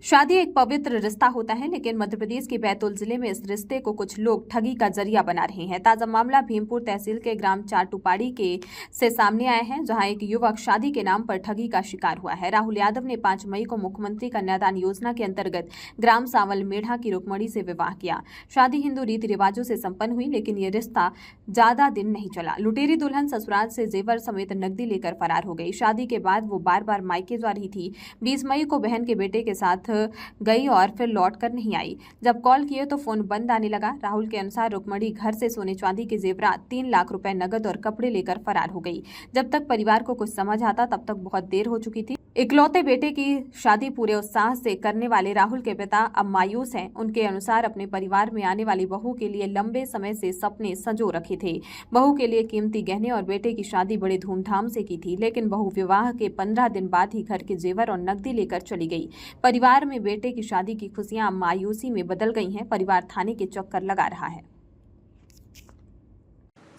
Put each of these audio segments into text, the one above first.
शादी एक पवित्र रिश्ता होता है, लेकिन मध्य प्रदेश के बैतूल जिले में इस रिश्ते को कुछ लोग ठगी का जरिया बना रहे हैं। ताजा मामला भीमपुर तहसील के ग्राम चाटुपाड़ी के से सामने आया है, जहां एक युवक शादी के नाम पर ठगी का शिकार हुआ है। राहुल यादव ने 5 मई को मुख्यमंत्री कन्यादान योजना के अंतर्गत ग्राम सावल मेढ़ा की रुक्मणी से विवाह किया। शादी हिंदू रीति रिवाजों से संपन्न हुई, लेकिन ये रिश्ता ज्यादा दिन नहीं चला। लुटेरी दुल्हन ससुराल से जेवर समेत नकदी लेकर फरार हो गई। शादी के बाद वो बार बार मायके जा रही थी। 20 मई को बहन के बेटे के साथ गई और फिर लौटकर नहीं आई। जब कॉल किए तो फोन बंद आने लगा। राहुल के अनुसार रुक्मणी घर से सोने चांदी के जेवरात 3 लाख रुपए नगद और कपड़े लेकर फरार हो गई। जब तक परिवार को कुछ समझ आता तब तक बहुत देर हो चुकी थी। इकलौते बेटे की शादी पूरे उत्साह से करने वाले राहुल के पिता अब मायूस हैं। उनके अनुसार अपने परिवार में आने वाली बहू के लिए लंबे समय से सपने संजो रखे थे। बहू के लिए कीमती गहने और बेटे की शादी बड़े धूमधाम से की थी, लेकिन बहू विवाह के 15 दिन बाद ही घर के जेवर और नकदी लेकर चली गई। परिवार में बेटे की शादी की खुशियां मायूसी में बदल गई हैं। परिवार थाने के चक्कर लगा रहा है।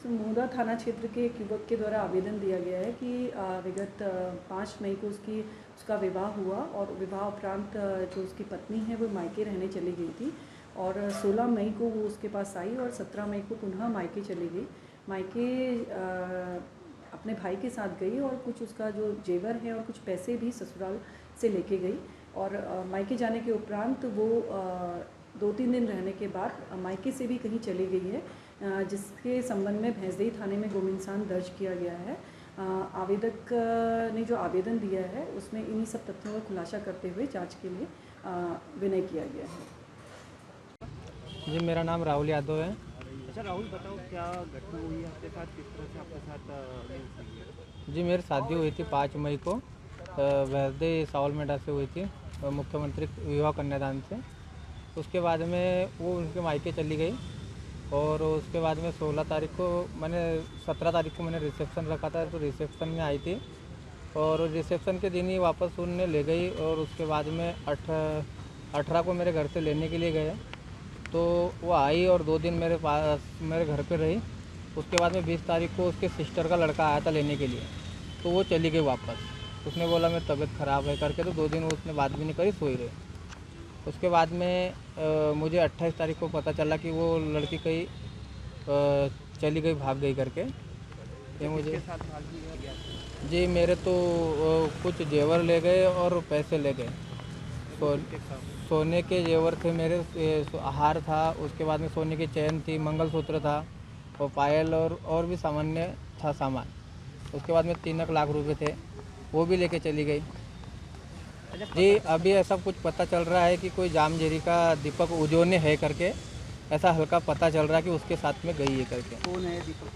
मोदा थाना क्षेत्र के एक युवक के द्वारा आवेदन दिया गया है कि विगत 5 मई को उसका विवाह हुआ और विवाह उपरांत जो उसकी पत्नी है वो मायके रहने चली गई थी और 16 मई को वो उसके पास आई और 17 मई को पुनः मायके चली गई। मायके अपने भाई के साथ गई और कुछ उसका जो जेवर है और कुछ पैसे भी ससुराल से लेके गई और मायके जाने के उपरांत वो 2-3 दिन रहने के बाद मायके से भी कहीं चली गई है, जिसके संबंध में भैंसदेही थाने में गुम-इंसान दर्ज किया गया है। आवेदक ने जो आवेदन दिया है उसमें इन्हीं सब तथ्यों का खुलासा करते हुए जांच के लिए विनय किया गया है। जी, मेरा नाम राहुल यादव है। अच्छा राहुल, बताओ क्या घटना हुई है आपके साथ, किस तरह से आपके साथ न्यूज़ हुई है? जी, मेरी शादी हुई थी 5 मई को भैंसदेही सावल मेढ़ा से हुई थी, मुख्यमंत्री विवाह कन्यादान से। उसके बाद में वो उनके मायके चली गई और उसके बाद में 16 तारीख को 17 तारीख को मैंने रिसेप्शन रखा था, तो रिसेप्शन में आई थी और रिसेप्शन के दिन ही वापस उन्हें ले गई और उसके बाद में 18 को मेरे घर से लेने के लिए गए, तो वो आई और 2 दिन मेरे घर पे रही। उसके बाद में 20 तारीख को उसके सिस्टर का लड़का आया था लेने के लिए, तो वो चली गई वापस। उसने बोला मेरी तबीयत ख़राब है करके, तो 2 दिन उसने बात भी नहीं करी, सोई रही। उसके बाद में मुझे 28 तारीख को पता चला कि वो लड़की कहीं चली गई, भाग गई करके। ये मुझे साथ भाग भी गया? जी, मेरे तो कुछ जेवर ले गए और पैसे ले गए। सोने के जेवर थे मेरे, हार था, उसके बाद में सोने की चैन थी, मंगलसूत्र था और पायल और भी सामान्य था सामान। उसके बाद में 3 लाख रुपए थे, वो भी लेके चली गई। जी, अभी ऐसा कुछ पता चल रहा है कि कोई जामझेरी का दीपक उजोने है करके, ऐसा हल्का पता चल रहा है कि उसके साथ में गई है करके। कौन है दीपक?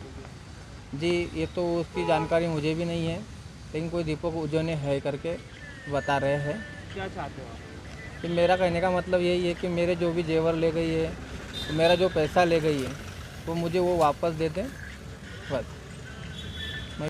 जी, ये तो उसकी जानकारी मुझे भी नहीं है, लेकिन कोई दीपक उजोने है करके बता रहे हैं। क्या चाहते हो आप? कि मेरा कहने का मतलब यही है कि मेरे जो भी जेवर ले गई है, तो मेरा जो पैसा ले गई है, तो मुझे वो वापस दे दें बस।